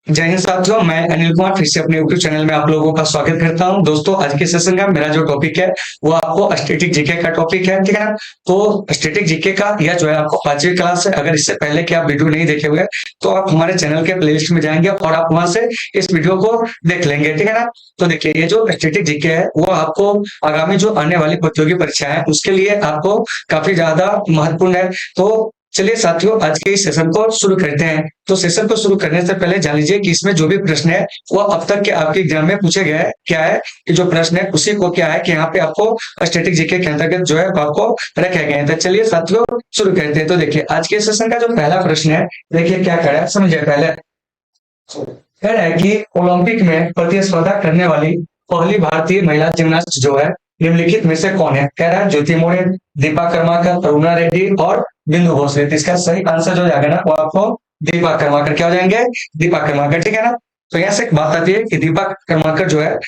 जय हिंद साथियों, मैं अनिल कुमार फिर से अपने यूट्यूब चैनल में आप लोगों का स्वागत करता हूं। दोस्तों, आज के सेशन का मेरा जो टॉपिक है वो आपको स्टैटिक जीके का टॉपिक है, ठीक है ना। तो स्टैटिक जीके का यह जो है आपको 5वीं क्लास है। अगर इससे पहले के आप वीडियो नहीं देखे हुए तो आप हमारे चैनल के प्लेलिस्ट में जाएंगे और आप वहां से इस वीडियो को देख लेंगे, ठीक है ना। तो देखिए, ये जो स्टैटिक जीके है वो आपको आगामी जो आने वाली प्रतियोगी परीक्षाएं है उसके लिए आपको काफी ज्यादा महत्वपूर्ण है। तो चलिए साथियों, आज के इस सेशन को शुरू करते हैं। तो सेशन को शुरू करने से पहले जान लीजिए कि इसमें जो भी प्रश्न है वो अब तक के आपके एग्जाम में पूछे गए हैं। क्या है कि जो प्रश्न है उसी को क्या है कि यहाँ पे आपको स्टैटिक जीके के अंतर्गत जो है आपको रखे गए हैं। तो चलिए साथियों, शुरू करते हैं। तो देखिए, आज के सेशन का जो पहला प्रश्न है, देखिए क्या कह रहा है, समझिए पहले। कह रहा है कि ओलंपिक में प्रतिस्पर्धा करने वाली पहली भारतीय महिला जिम्नास्ट जो है निम्नलिखित में से कौन है। कह रहा है ज्योति मोरे, दीपा कर्माकर, अरुणा रेड्डी और बिंदु भोसले। तो इसका सही आंसर जो जाएगा ना वो आपको दीपा कर्माकर, क्या हो जाएंगे, दीपा कर्माकर, ठीक है ना। तो यहाँ से एक बात आती है कि दीपा कर्माकर जो है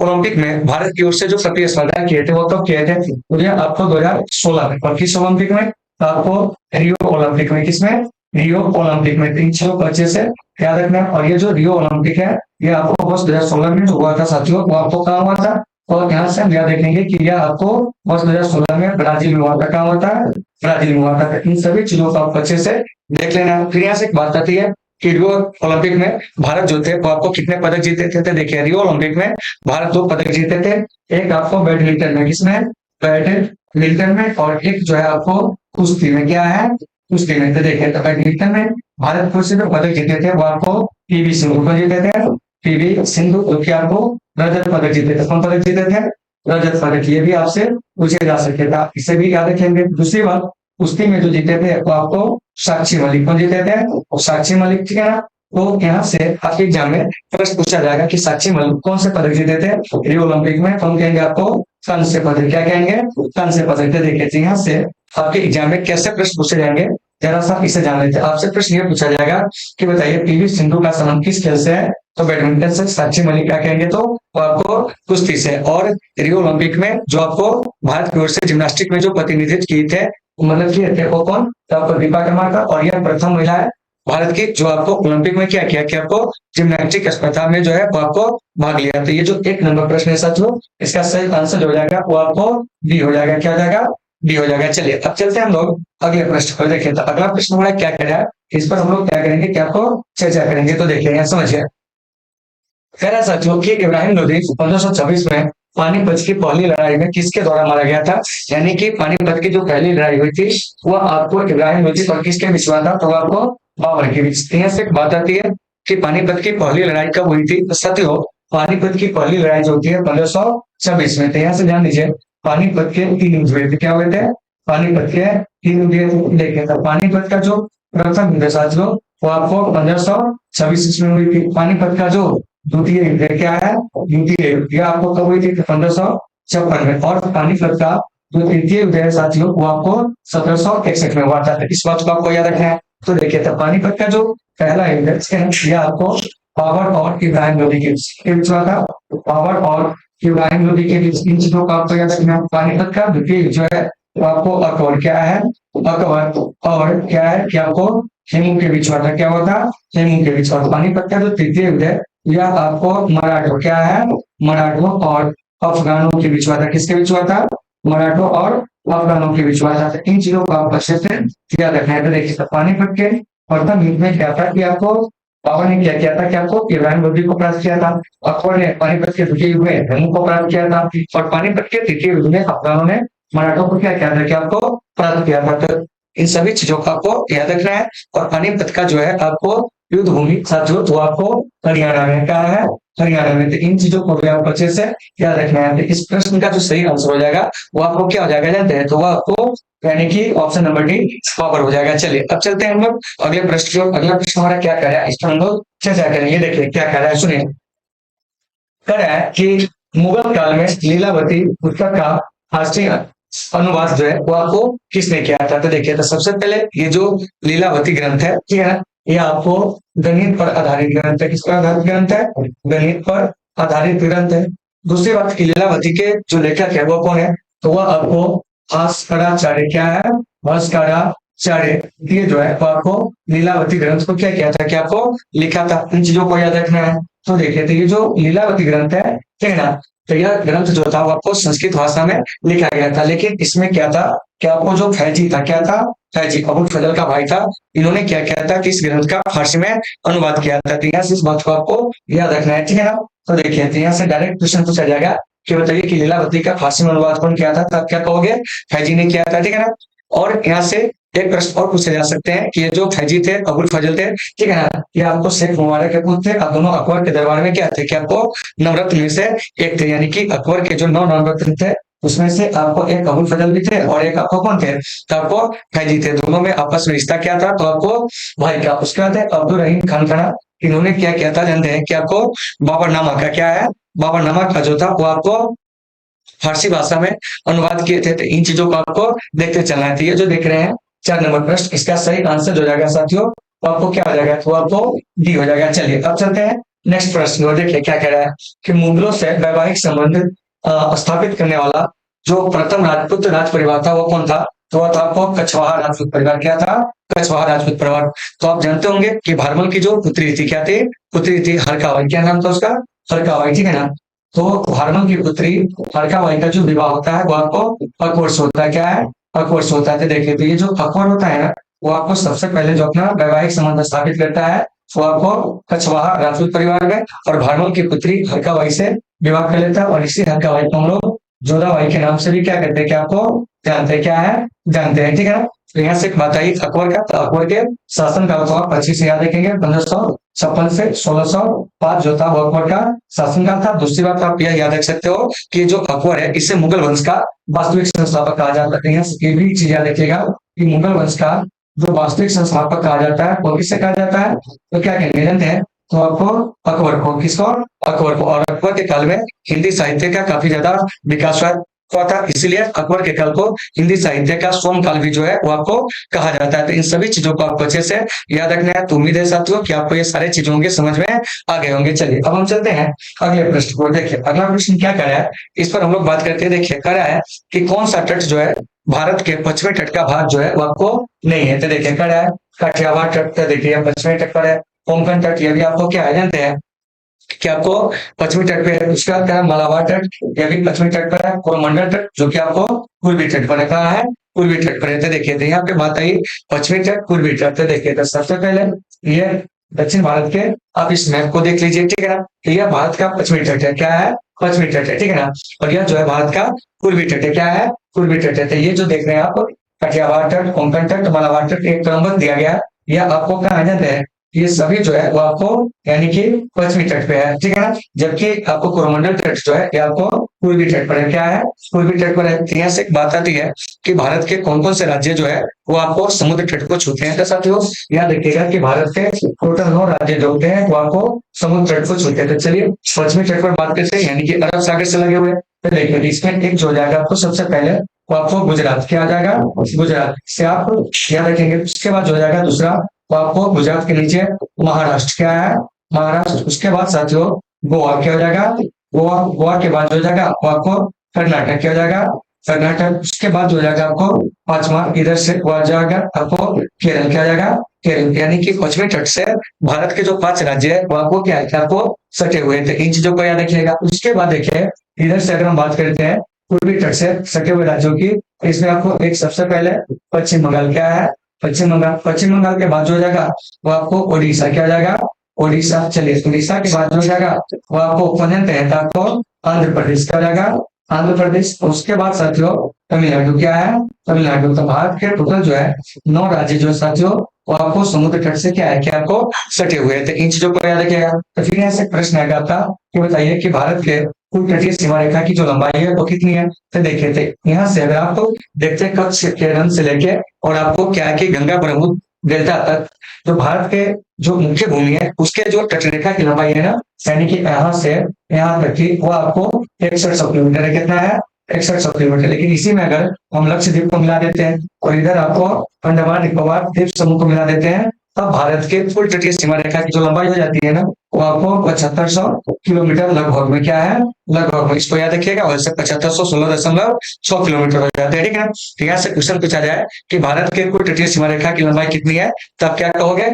ओलंपिक में भारत की ओर से जो प्रतिस्पर्धा किए थे वो कब किए थे, तो ये आपको 2016 में। और किस ओलंपिक में, तो आपको रियो ओलंपिक में। किसमें, रियो ओलंपिक में। 3 6 से याद रखना। और ये जो रियो ओलंपिक है ये आपको वर्ष 2016 में जो हुआ था साथियों, वो आपको कहाँ हुआ था। और यहाँ से हम याद रखेंगे कि यह आपको वर्ष 2016 में ब्राजील में हुआ था। कहाँ हुआ था, ब्राजील में हुआ था। इन सभी चीजों को आप अच्छे से देख लेना। फिर यहाँ से एक बात आती है कि रियो ओलंपिक में भारत जो थे वो आपको कितने पदक जीते थे। तो देखिए, रियो ओलंपिक में भारत 2 पदक जीते थे। एक आपको बैडमिंटन में, किसमें, बैडमिंटन में, और एक जो है आपको कुश्ती में। क्या है, कुश्ती में। तो देखिए, तो बैडमिंटन में भारत को से जो पदक जीते थे वो आपको पीवी सिंधु को जीते थे। पीवी सिंधु जो कि आपको रजत पदक जीते थे। कौन पदक जीते थे, रजत पदक। ये भी आपसे पूछे जा सकते थे, इसे भी याद रखेंगे। दूसरी बात, कुश्ती में जो जीते थे वो आपको साक्षी मलिक को जीते थे। और साक्षी मलिक, ठीक है ना। तो यहाँ से आपके एग्जाम में प्रश्न पूछा जाएगा कि साक्षी मलिक कौन से पदक जीते थे रियो ओलंपिक में। कौन कहेंगे आपको, कांस्य पदक। क्या कहेंगे, कांस्य पदक। तो देखिए, यहाँ से आपके एग्जाम में कैसे प्रश्न पूछे जाएंगे, जरा सा इसे जान लेते हैं। आपसे प्रश्न ये पूछा जाएगा कि बताइए पीवी सिंधु का संबंध किस खेल से है, तो बैडमिंटन से। साक्षी मलिक क्या कहेंगे, तो वो आपको कुश्ती से। और रियो ओलंपिक में जो आपको भारत की ओर से जिम्नास्टिक में जो प्रतिनिधित्व किए थे, मतलब किए थे वो कौन, तो आपको दीपा कर्माकर। और यह प्रथम महिला है भारत की जो आपको ओलंपिक में क्या किया कि आपको जिम्नास्टिक स्पर्धा में जो है वो आपको भाग लिया। तो ये जो 1 नंबर प्रश्न है साथियों, इसका सही आंसर हो जाएगा वो आपको डी हो जाएगा। क्या हो जाएगा, डी हो जाएगा। चलिए अब चलते हैं हम लोग अगले प्रश्न पर। देखिए, तो अगला प्रश्न हमारा क्या कह रहा है, इस पर हम लोग क्या करेंगे, क्या आपको चर्चा करेंगे। तो देखिए यहाँ समझिए, कह रहा है साथियों कि इब्राहिम लोदी 1526 में पानीपत की पहली लड़ाई में किसके द्वारा मारा गया था। यानी कि पानीपत की जो पहली लड़ाई हुई थी वह आपको इब्राहिम लोदी और किसके बीच हुआ था, तो आपको बाबर के बीच। यहाँ से एक बात आती है कि पानीपत की पहली लड़ाई कब हुई थी, तो साथियों पानीपत की पहली लड़ाई जो होती है 1526 में। तो यहाँ से जान लीजिए पानीपत के 3 युद्ध हुए थे। क्या हुए थे, पानीपत के 3 युद्ध। देखिए, तो पानीपत का जो प्रथम युद्ध साथियों वो आपको 1526 ईस्वी में हुई थी। पानीपत का जो द्वितीय युद्ध क्या है, द्वितीय युद्ध, यह आपको कब हुई थी, 1556 में। और पानीपत का जो तृतीय युद्ध है साथियों वो आपको 1761 में हुआ था। इस बात को आपको याद रखना है। तो देखिए, तो पानीपत का जो पहला युद्ध है यह आपको बाबर और इब्राहिम लोदी के बीच हुआ था। बाबर और इब्राहिम लोदी के बीच इन चीजों को आपको याद रखना है। पानीपत का द्वितीय युद्ध जो है वो आपको अकबर, क्या है, अकबर और क्या है कि आपको हेमू के बीच हुआ था। क्या हुआ था, हेमू के बीच हुआ था। पानीपत का जो तृतीय युद्ध है यह आपको मराठों, क्या है, मराठों और अफगानों के बीच हुआ था। किसके बीच हुआ था, मराठों और अफगानों के बीच हुआ था। तो इन चीजों को आप अच्छे से याद रखना है। तो देखिए, पानीपत के प्रथम युद्ध में क्या था कि आपको बाबर ने क्या किया था कि आपको इब्राहिम लोदी को परास्त किया था। अकबर ने पानीपत के द्वितीय युद्ध में हेमू को परास्त किया था। और पानीपत के तृतीय युद्ध में अफगानों ने मराठों को क्या किया था कि आपको परास्त किया था। तो इन सभी चीजों का आपको याद रखना है। और पानीपत का जो है आपको युद्ध भूमि साथियों तो आपको हरियाणा में, क्या है, हरियाणा में। तो इन चीजों को भी आपको अच्छे से याद रखना है। तो इस प्रश्न का जो सही आंसर हो जाएगा वो आपको क्या हो जाएगा जानते हैं, तो वो आपको यानी कि ऑप्शन नंबर डी पावर हो जाएगा। चलिए अब चलते हैं हम लोग अगले प्रश्न की ओर। अगला प्रश्न हमारा क्या कह रहा है, इस पर हम लोग चर्चा करेंगे। देखिए क्या कह रहा है, सुनिए। कह रहा है कि मुगल काल में लीलावती पुस्तक का फारसी अनुवाद जो है वो आपको किसने किया था। तो देखिए, तो सबसे पहले ये जो लीलावती ग्रंथ है, ठीक है ना, ये आपको गणित पर आधारित ग्रंथ है। किस पर आधारित ग्रंथ है, गणित पर आधारित ग्रंथ है। दूसरी बात की लीलावती के जो लेखक है वो कौन है, तो वह आपको भास्कराचार्य, क्या है, भास्कराचार्य चारे, ये जो है वो आपको लीलावती ग्रंथ को क्या किया था, क्या आपको लिखा था। इन चीजों को याद रखना है। तो देखिए, तो ये जो लीलावती ग्रंथ है, ठीक है ना, तो यह ग्रंथ जो था वो आपको संस्कृत भाषा में लिखा गया था। लेकिन इसमें क्या था कि आपको जो फैजी था, क्या था, फैजी अबुल फजल का भाई था, इन्होंने क्या किया था कि इस ग्रंथ का फारसी में अनुवाद किया था। तो यहाँ से इस बात को आपको याद रखना है, ठीक है ना। तो देखिए, तो यहाँ से डायरेक्ट क्वेश्चन पूछा जाएगा कि बताइए कि लीलावती का फारसी में अनुवाद कौन किया था, तब क्या कहोगे, फैजी ने किया था, ठीक है ना। और यहाँ से एक प्रश्न और पूछे जा सकते हैं कि ये जो फैजी थे, अबुल फजल थे, ठीक है ना, ये आपको शेख मुबारक के पुत्र थे। अब दोनों अकबर के दरबार में क्या थे, कि आपको नवरत्न में से एक थे, यानी कि अकबर के जो 9 नवरत्न थे उसमें से आपको एक अबुल फजल भी थे और एक आपको कौन थे, तो आपको फैजी थे। दोनों में आपस में रिश्ता क्या था, तो आपको भाई का। उसके बाद है अब्दुल रहीम खान खाना, इन्होंने क्या किया था जानते हैं कि आपको बाबरनामा का क्या है, बाबरनामा का जो था वो आपको फारसी भाषा में अनुवाद किए थे। तो इन चीजों को आपको देखते चलना है। तो ये जो देख रहे हैं 4 नंबर प्रश्न, इसका सही आंसर जो हो जाएगा साथियों, तो आपको क्या हो जाएगा, तो आपको डी हो जाएगा। चलिए अब चलते हैं नेक्स्ट प्रश्न और देखिए क्या कह रहा है कि मुगलों से वैवाहिक संबंध स्थापित करने वाला जो प्रथम राजपूत राज परिवार था वो कौन था, तो वह था आपको कछवाहा राजपूत परिवार। क्या था, कछवाहा राजपूत परिवार। तो आप जानते होंगे कि भारमल की जो पुत्री थी, क्या थी, पुत्री थी हरकाबाई, क्या नाम था उसका, हरकाबाई, ठीक है ना। तो भारमल की पुत्री हरकाबाई का जो विवाह होता है वो आपको अकबर से होता है, क्या है, अकबर से होता है। तो देखिए, तो ये जो अकबर होता है ना, वो आपको सबसे पहले जो अपना वैवाहिक संबंध स्थापित करता है वो आपको कछवाहा राजपूत परिवार में और भारमल की पुत्री हरकाबाई से विवाह कर लेता है। और इसी हरकाबाई को हम लोग जोधाबाई के नाम से भी क्या कहते हैं, क्या आपको जानते हैं, क्या है, जानते हैं, ठीक है ना। तो यहाँ से एक बात आई अकबर का, तो अकबर के शासन का तो आप अच्छे से याद रखेंगे, 1556 से 1605 जो था वो अकबर का शासनकाल था। दूसरी बात आप यह याद रख सकते हो कि जो अकबर है इसे मुगल वंश का वास्तविक संस्थापक कहा जाता है। यहाँ से ये भी चीज याद रखिएगा कि मुगल वंश का जो वास्तविक संस्थापक कहा जाता है वो किससे कहा जाता है, तो क्या कहेंगे जानते हैं, तो आपको अकबर को, किसको, अकबर को। और अकबर के काल में हिंदी साहित्य का काफी ज्यादा विकास हुआ था, इसलिए अकबर के काल को हिंदी साहित्य का स्वर्ण काल भी जो है वो आपको कहा जाता है। तो इन सभी चीजों को आपको अच्छे से याद रखना है। तो उम्मीद है साथियों कि आपको ये सारे चीजों होंगे समझ में आ गए होंगे। चलिए अब हम चलते हैं अगले प्रश्न को। देखिए अगला प्रश्न क्या कर रहा है, इस पर हम लोग बात करते हैं। देखिए कह रहा है कि कौन सा तट जो है भारत के पश्चिमी तट का भाग जो है वो आपको नहीं है। तो देखिए कह रहा है काठियावाड़ तट, तो देखिए पश्चिमी तट पर है। कोंकण तट, ये भी आपको क्या है जानते हैं कि आपको पश्चिमी तट पे है। उसके बाद क्या है मालाबार तट, यह भी पश्चिमी तट पर है। कोरमंडल तट जो कि आपको पूर्वी तट पर है, कहा है, पूर्वी तट पर है। तो देखिए, तो यहाँ पे बात आई पश्चिमी तट पूर्वी तट। तो देखिए, तो सबसे पहले ये दक्षिण भारत के, आप इस मैप को देख लीजिए, ठीक है ना। तो यह भारत का पश्चिमी तट है, क्या है, पश्चिमी तट है, ठीक है ना। और यह जो है भारत का पूर्वी तट है, क्या है, पूर्वी तट है। तो ये जो देख रहे हैं आप कटियावाड़ तट, कोंकण तट, मालाबार तट, एक क्रमबद्ध दिया गया है। यह आपको कहाँ जाते हैं, ये सभी जो है वो आपको यानी कि पश्चिमी तट पे है, ठीक है ना। जबकि आपको कोरोमंडल तट जो है ये आपको पूर्वी तट पर है, क्या है, पूर्वी तट पर है। तो यहाँ से एक बात आती है कि भारत के कौन कौन से राज्य जो है वो आपको समुद्र तट को छूते हैं। तो साथियों याद रखिएगा कि भारत के टोटल 9 राज्य जो होते हैं वो आपको समुद्र तट को छूते हैं। तो चलिए पश्चिमी तट पर बात करते हैं, यानी कि अरब सागर से लगे हुए। तो देखिए इसमें एक जो हो जाएगा आपको सबसे पहले वो आपको गुजरात, क्या आ जाएगा, गुजरात से आप याद रखेंगे। उसके बाद जो हो जाएगा दूसरा, तो आपको गुजरात के नीचे महाराष्ट्र, क्या है, महाराष्ट्र। उसके बाद साथियों गोवा, क्या हो जाएगा, गोवा। गोवा के बाद हो जाएगा आपको कर्नाटक, क्या हो जाएगा, कर्नाटक। उसके बाद हो जाएगा आपको पांचवा इधर से हुआ जाएगा आपको केरल, क्या हो जाएगा, केरल। यानी कि पश्चिमी तट से भारत के जो 5 राज्य है वो आपको क्या है, आपको सटे हुए थे। इन चीजों को याद रखिएगा। उसके बाद देखिए इधर से अगर हम बात करते हैं पूर्वी तट से सटे हुए राज्यों की, इसमें आपको एक सबसे पहले पश्चिम बंगाल, क्या है, पश्चिम बंगाल। पश्चिम बंगाल के बाद जो हो जाएगा वो आपको उड़ीसा, क्या हो जाएगा, उड़ीसा। चलिए उड़ीसा के बाद जो हो जाएगा वो आपको उपनयन तहत आपको आंध्र प्रदेश, क्या हो जाएगा, आंध्र प्रदेश। उसके बाद साथियों तमिलनाडु, क्या है, तमिलनाडु। तो भारत के टोटल जो है 9 राज्य जो साथियों वो आपको समुद्र तट से क्या है, क्या आपको सटे हुए थे। इन चीजों को याद रखिएगा। तो फिर यहाँ से प्रश्न आएगा आपका कि बताइए कि भारत के कुल तटीय सीमा रेखा की जो लंबाई है वो कितनी है। तो देखिए थे यहाँ से अगर आप देखते हैं कच्छ के रण से लेके और आपको क्या है कि गंगा ब्रह्मपुत्र डेल्टा तक जो भारत के जो मुख्य भूमि है उसके जो तटरेखा की लंबाई है ना, यानी कि यहाँ से यहाँ तक की वो आपको 6100 किलोमीटर है। कितना है, 6100 किलोमीटर। लेकिन इसी में अगर हम लक्षद्वीप को मिला देते हैं और इधर आपको अंडमान निकोबार द्वीप समूह को मिला देते हैं, तब भारत के कुल तटीय सीमा रेखा की जो लंबाई हो जाती है ना वो आपको 7500 किलोमीटर लगभग में क्या है, लगभग में, इसको याद रखिएगा। वैसे 7516.6 किलोमीटर हो जाते हैं, ठीक है ना। तो यहाँ से क्वेश्चन पूछा जाए कि भारत के कुल तटीय सीमा रेखा की लंबाई कितनी है, तब क्या कहोगे?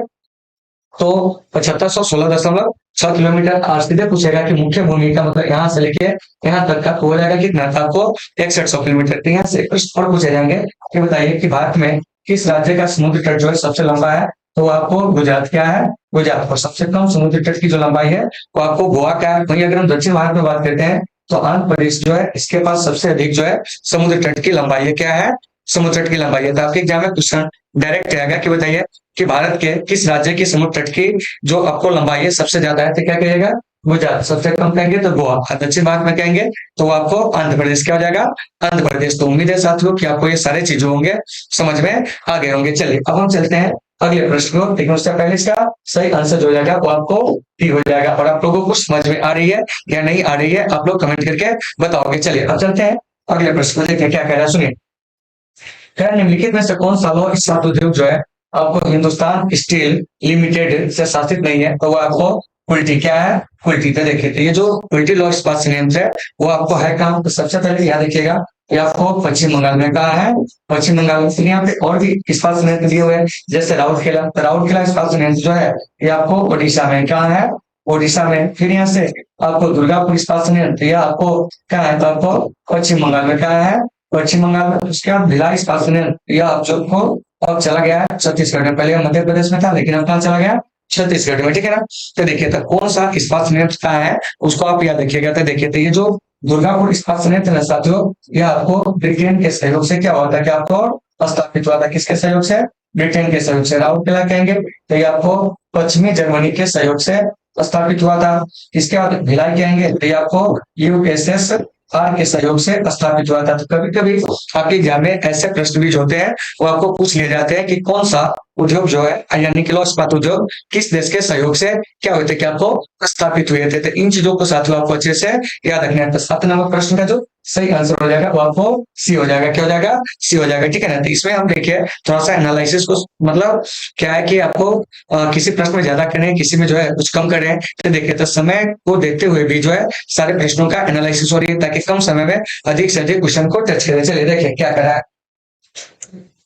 तो 7516.6 किलोमीटर। आज सीधे पूछेगा कि मुख्य भूमि का मतलब यहाँ से लेके यहाँ तक का तो हो जाएगा कितना, था आपको 6100 किलोमीटर। तो यहाँ से प्रश्न और पूछे जाएंगे कि बताइए कि भारत में किस राज्य का समुद्र तट जो है सबसे लंबा है, तो आपको गुजरात क्या है, गुजरात। और सबसे कम समुद्र तट की जो लंबाई है वो आपको गोवा का है। वहीं अगर हम दक्षिण भारत में बात करते हैं तो आंध्र प्रदेश जो है इसके पास सबसे अधिक जो है समुद्र तट की लंबाई है, क्या है, समुद्र तट की लंबाई है। तो आपके एग्जाम में क्वेश्चन डायरेक्ट आएगा कि बताइए कि भारत के किस राज्य की समुद्र तट की जो आपको लंबाई है सबसे ज्यादा है, तो क्या कहिएगा, गुजरात। सबसे कम कहेंगे तो गोवा। दक्षिण भारत में कहेंगे तो आपको आंध्र प्रदेश क्या हो जाएगा, आंध्र प्रदेश। तो उम्मीद है साथियों कि आपको ये सारे चीजें होंगे समझ में आ गए होंगे। चलिए अब हम चलते हैं अगले प्रश्न को। लेकिन उससे पहले इसका सही आंसर जो हो जाएगा वो आपको डी हो जाएगा। और आप लोगों को समझ में आ रही है या नहीं आ रही है, आप लोग कमेंट करके बताओगे। चलिए अब चलते हैं अगले प्रश्न को, देखिए क्या कह रहा है, सुनिए। खैर निम्नलिखित में से कौन सा लौह इस्पात उद्योग जो है आपको हिंदुस्तान स्टील लिमिटेड से शासित नहीं है, तो वो आपको उल्टी क्या है, उल्टी। तो देखिए तो ये जो उल्टी लौह इस्पात संयंत्र है वो आपको है कहाँ, तो सबसे पहले याद रखिएगा ये आपको पश्चिम बंगाल में कहा है, पश्चिम बंगाल में। फिर यहाँ पे और भी इस्पात संयंत्र दिए हुए हैं जैसे राउरकेला। तो राउरकेला इस्पात संयंत्र जो है ये आपको उड़ीसा में कहाँ है, उड़ीसा में। फिर यहाँ से आपको दुर्गापुर इस्पात संयंत्र यह आपको कहाँ है, तो आपको पश्चिम बंगाल में कहाँ है, पश्चिम बंगाल में। उसके बाद भिलाई इस्पात संयंत्र यह आप जो अब चला गया है छत्तीसगढ़ में। पहले मध्य प्रदेश में था लेकिन अब कहाँ चला गया, छत्तीसगढ़ में, ठीक है ना। तो देखिए तो कौन सा इस्पात संयंत्र कहाँ है उसको आप याद रखिएगा। तो देखिए तो ये जो दुर्गापुर इस्पात संयंत्र है साथियों यह आपको ब्रिटेन के सहयोग से क्या हुआ था, क्या आपको स्थापित हुआ था, किसके सहयोग से, ब्रिटेन के सहयोग से। राउरकेला कहेंगे तो ये आपको पश्चिमी जर्मनी के सहयोग से स्थापित हुआ था। इसके बाद भिलाई कहेंगे तो ये आपको यूएसएस आर के सहयोग से स्थापित हुआ था। तो कभी कभी आपके एग्जाम में ऐसे प्रश्न भी होते हैं वो आपको पूछ लिए जाते हैं कि कौन सा उद्योग जो है यानी कि लौह इस्पात उद्योग किस देश के सहयोग से क्या हुए थे, क्या आपको स्थापित हुए थे। तो इन चीजों को साथियों आपको अच्छे से याद रखना है। तो 7 नंबर प्रश्न का जो सही आंसर हो जाएगा वो आपको सी हो जाएगा, क्या हो जाएगा, सी हो जाएगा, ठीक है ना। तो इसमें हम देखिए थोड़ा सा एनालिसिस को, मतलब क्या है कि आपको किसी प्रश्न में ज्यादा करें किसी में जो है कुछ कम करें। तो देखिए तो समय को देखते हुए भी जो है सारे प्रश्नों का एनालिसिस हो रही है ताकि कम समय में अधिक से अधिक क्वेश्चन को टच करें। चलिए देखिए क्या करा है,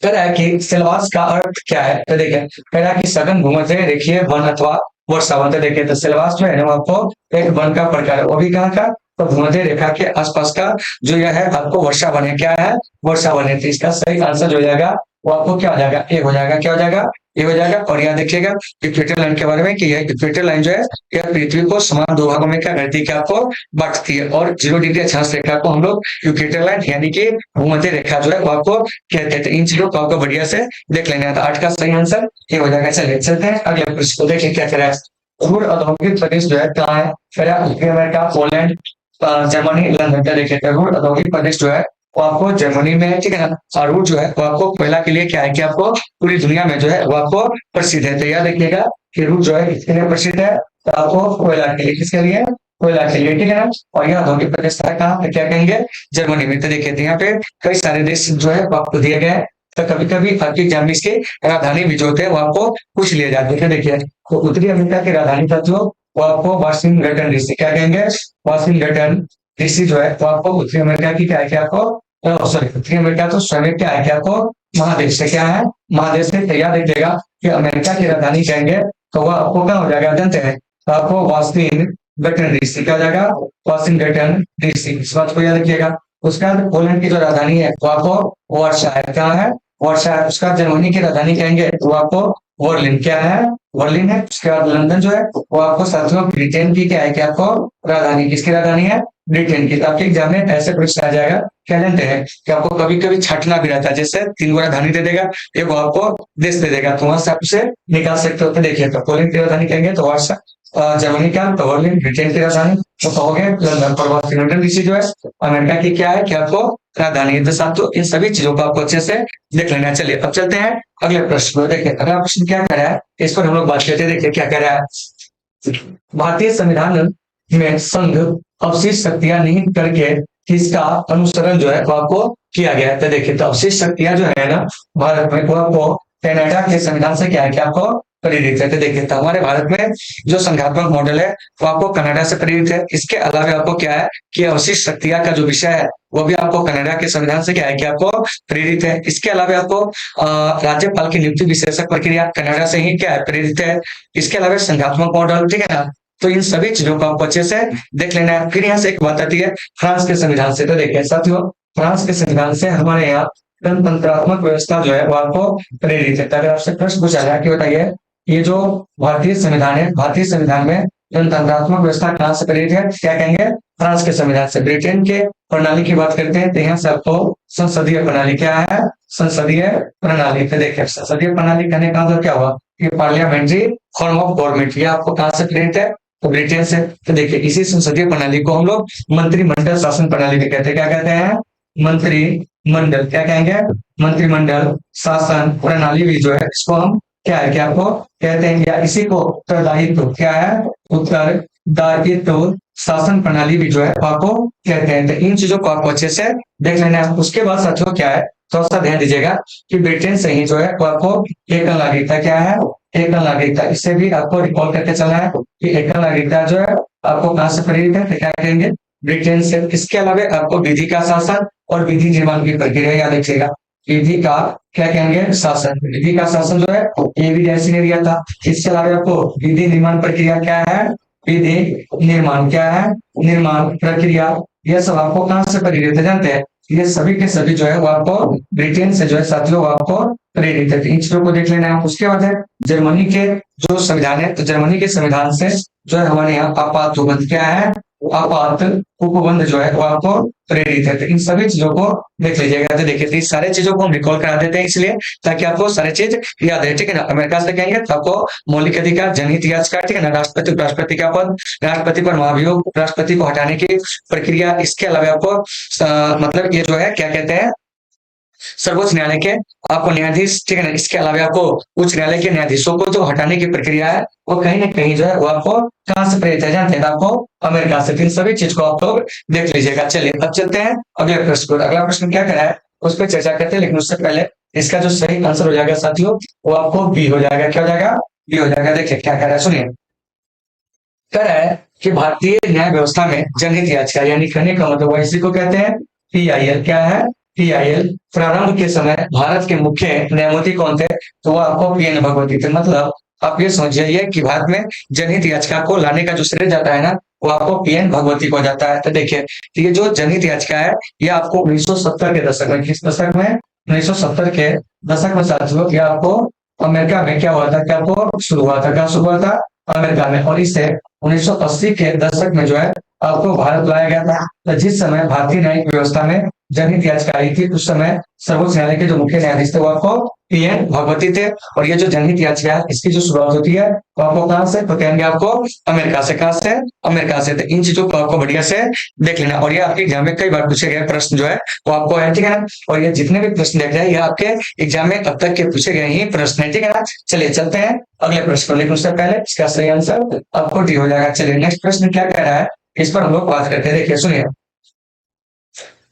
कह रहा है कि सेलवास का अर्थ क्या है। तो देखिए कह रहा है कि सघन भूमध्य रेखीय वन अथवा वर्षावन। तो देखिए तो सेलवास जो है ना वो आपको एक वन का प्रकार है, वो भी कहाँ का, तो भूमध्य रेखा के आसपास का जो यह है आपको वर्षा वन है, क्या है, वर्षा वन है। तो इसका सही आंसर जो हो जाएगा वो आपको क्या हो जाएगा, ए हो जाएगा, क्या हो जाएगा, ए हो जाएगा। और यहाँ देखिएगा इक्वेटर लाइन के बारे में कि यह इक्वेटर लाइन जो है यह पृथ्वी को समान दो भागों में क्या करती है, क्या आपको बांटती है। और 0 डिग्री अक्षांश रेखा को हम लोग इक्वेटर लाइन यानी कि भूमध्य रेखा जो है वो आपको कहते हैं। तो इन चीजों को आपको बढ़िया से देख लेना है। तो 8 का सही आंसर ये हो जाएगा। चलिए चलते हैं अगले प्रश्न को, देखिए क्या करा है। रूर औद्योगिक प्रदेश जो है कहाँ है, उत्तरी अमेरिका, पोलैंड, जर्मनी, लंदन। का देखिए रूर औद्योगिक प्रदेश जो है वो आपको जर्मनी में है, ठीक है ना। और रूर जो है वो आपको कोयला के लिए क्या है कि आपको पूरी दुनिया में जो है वो आपको प्रसिद्ध है। तो याद रखिएगा कि रूर जो है किसके लिए प्रसिद्ध है, तो आपको कोयला के लिए, किसके लिए, कोयला के लिए, ठीक है ना। और यह औद्योगिक प्रदेश है कहाँ पे, क्या कहेंगे, जर्मनी में। तो देखिए यहाँ पे कई सारे देश जो है आपको दिए गए हैं। तो कभी कभी आपकी एग्जाम में इसके राजधानी भी जो होते हैं वो आपको पूछ लिए जाते हैं। देखिए तो उत्तरी अमेरिका की राजधानी का जो वो आपको वाशिंगटन डीसी, क्या कहेंगे, वाशिंगटन डीसी जो है वो आपको उत्तरी अमेरिका की क्या है, क्या आपको, सॉरी उत्तरी अमेरिका तो स्वयं क्या है, क्या आपको महादेश से, क्या है, महादेश से। तैयार देखिएगा कि अमेरिका की राजधानी कहेंगे तो वह आपको क्या हो जाएगा, जानते हैं, तो आपको वाशिंगटन डीसी क्या हो जाएगा, वाशिंगटन डीसी। इस बात को याद रखिएगा। उसके बाद पोलैंड की जो राजधानी है वो आपको वर्षा है, क्या है, वर्षा है। उसका जर्मनी की राजधानी कहेंगे तो आपको बर्लिन, क्या है, बर्लिन है। उसके बाद लंदन जो है वो आपको साथियों ब्रिटेन की क्या है, क्या आपको राजधानी, किसकी राजधानी है, ब्रिटेन की। तो आपके एग्जाम में ऐसे प्रश्न आ जाएगा, क्या जानते हैं कि आपको कभी कभी छटना भी रहता है, जैसे 3 गो राजधानी दे देगा, एक आपको देश दे देगा, तो वहां से आप उसे निकाल सकते हो। तो देखिए तो पोलैंड की राजधानी कहेंगे तो वर्षा, जर्मनी का तो बर्लिन, ब्रिटेन की राजधानी तो कहोगे लंदन। पर वाशिंगटन डीसी जो है अमेरिका की क्या है, क्या आपको राजधानी है। तो साथियों इन सभी चीजों को आपको अच्छे से देख लेना है। चलिए अब चलते हैं अगले प्रश्न को। देखिए अगला प्रश्न क्या कह रहा है इस पर हम लोग बात करते हैं। देखिए क्या कह रहा है, भारतीय संविधान में संघ अवशिष्ट शक्तियां निहित करके इसका अनुसरण जो है वो आपको किया गया है। तो देखिए तो अवशिष्ट शक्तियां जो है ना भारत में वो आपको कनाडा के संविधान से क्या है, क्या आपको प्रेरित है। तो देखिए, तो हमारे भारत में जो संघात्मक मॉडल है वो आपको कनाडा से प्रेरित है। इसके अलावा आपको क्या है कि अवशिष्ट शक्तियां का जो विषय है वो भी आपको कनाडा के संविधान से क्या है कि आपको प्रेरित है। इसके अलावा आपको राज्यपाल की नियुक्ति विशेषक प्रक्रिया कनाडा से ही क्या है प्रेरित है। इसके अलावा संघात्मक मॉडल, ठीक है ना। तो इन सभी चीजों को आपको अच्छे से देख लेना है। फिर यहाँ से एक बात आती है फ्रांस के संविधान से। तो देखिए साथियों, फ्रांस के संविधान से हमारे यहाँ गणतंत्रात्मक व्यवस्था जो है वो आपको प्रेरित है। तो अगर आपसे प्रश्न पूछा जाए कि बताइए ये जो भारतीय संविधान है, भारतीय संविधान में गणतंत्रात्मक व्यवस्था कहाँ से प्रेरित है, क्या कहेंगे, फ्रांस के संविधान से। ब्रिटेन के प्रणाली की बात करते हैं तो यहाँ से आपको संसदीय प्रणाली क्या है, संसदीय प्रणाली। तो देखिए संसदीय प्रणाली कहने का मतलब क्या हुआ कि पार्लियामेंट्री फॉर्म ऑफ गवर्नमेंट, ये आपको कहाँ से प्रेरित है, तो ब्रिटेन से। तो देखिए इसी संसदीय प्रणाली को हम लोग मंत्रिमंडल शासन प्रणाली भी कहते हैं। क्या कहते हैं, मंत्रिमंडल, क्या कहेंगे, मंत्रिमंडल शासन प्रणाली भी जो है इसको हम क्या है, क्या आपको कहते हैं, या इसी को उत्तरदायित्व, क्या है, उत्तरदायित्व शासन प्रणाली भी जो है आपको कहते हैं। तो इन चीजों को आपको अच्छे से देख लेना है। उसके बाद साथियों क्या है, थोड़ा सा ध्यान दीजिएगा कि ब्रिटेन से ही जो है वो आपको एकल नागरिकता, क्या है, एकल नागरिकता, इससे भी आपको रिकॉल करके चलना है कि एकल नागरिकता जो है आपको कहां से प्रेरित है, तो क्या कहेंगे, ब्रिटेन से। इसके अलावा आपको विधि का शासन और विधि निर्माण की प्रक्रिया याद रखिएगा। विधि का क्या कहेंगे, शासन, विधि का शासन जो है ये भी ऐसी ने दिया था। इसके अलावा आपको विधि निर्माण प्रक्रिया क्या है, विधि निर्माण क्या है, निर्माण प्रक्रिया, ये सब आपको कहां से प्रेरित है जानते हैं, ये सभी के सभी जो है वो आपको ब्रिटेन से जो है साथियों वो आपको प्रेरित है। इन चीजों को देख लेना है। उसके बाद है जर्मनी के जो संविधान है, तो जर्मनी के संविधान से जो है हमारे यहाँ आपात उपबंध, क्या है, आपात उपबंध जो है वो आपको प्रेरित है। तो इन सभी चीजों को देख लीजिएगा। तो देखिए, तो इस सारे चीजों को हम रिकॉल करा देते हैं इसलिए ताकि आपको सारी चीज याद है, ठीक है ना। अमेरिका से कहेंगे तो आपको मौलिक अधिकार, जनहित याचिका, ठीक है ना, राष्ट्रपति उपराष्ट्रपति का पद, राष्ट्रपति पर महाभियोग, उपराष्ट्रपति को हटाने की प्रक्रिया। इसके अलावा आपको मतलब ये जो है क्या कहते हैं, सर्वोच्च न्यायालय के आपको न्यायाधीश, ठीक है ना। इसके अलावा आपको उच्च न्यायालय के न्यायाधीशों को जो हटाने की प्रक्रिया है वो कहीं ना कहीं जो है वो आपको कहां से प्रेरित है जानते हैं, आपको अमेरिका से। इन सभी चीज को आप लोग देख लीजिएगा। चलिए अब चलते हैं अगले प्रश्न को। अगला प्रश्न क्या करा है उस पर चर्चा करते हैं, लेकिन उससे पहले इसका जो सही आंसर हो जाएगा साथियों वो आपको बी हो जाएगा। क्या हो जाएगा, बी हो जाएगा। देखिए क्या कह रहा है, सुनिए, कह रहा है कि भारतीय न्याय व्यवस्था में जनहित याचिका यानी कहने का मतलब इसी को कहते हैं पीआईएल। क्या है, पीआईएल। प्रारंभ के समय भारत के मुख्य न्यायमूर्ति कौन थे, तो वो आपको पीएन भगवती थे। मतलब आप ये समझिए कि भारत में जनहित याचिका को लाने का जो श्रेय जाता है ना वो आपको पीएन भगवती को जाता है। तो देखिए, तो ये जो जनहित याचिका है ये आपको 1970 के दशक में, किस दशक में, 1970 के दशक में साथियों ये आपको अमेरिका में क्या हुआ था, क्या आपको शुरू हुआ था, क्या शुरू हुआ था, अमेरिका में। और इसे 1980 के दशक में जो है आपको भारत लाया गया था। तो जिस समय भारतीय न्यायिक व्यवस्था में जनहित याचिका आई थी उस समय सर्वोच्च न्यायालय के जो मुख्य न्यायाधीश थे वो आपको पीएन भगवती थे। और ये जो जनहित याचिका है इसकी जो शुरुआत होती है वो आपको कहां से, तो कहेंगे आपको अमेरिका से। कहां से, अमेरिका से। तो इन चीजों को आपको बढ़िया से देख लेना। और ये आपके एग्जाम में कई बार पूछे गए प्रश्न जो है वो आपको है, ठीक है ना। और ये जितने भी प्रश्न देख रहे हैं ये आपके एग्जाम में अब तक के पूछे गए ही प्रश्न है, ठीक है ना। चलिए चलते हैं अगले प्रश्न को, लेकिन उससे पहले इसका सही आंसर आपको डी हो जाएगा। चलिए नेक्स्ट प्रश्न क्या कह रहा है इस पर हम लोग बात करते हैं। देखिए सुनिए,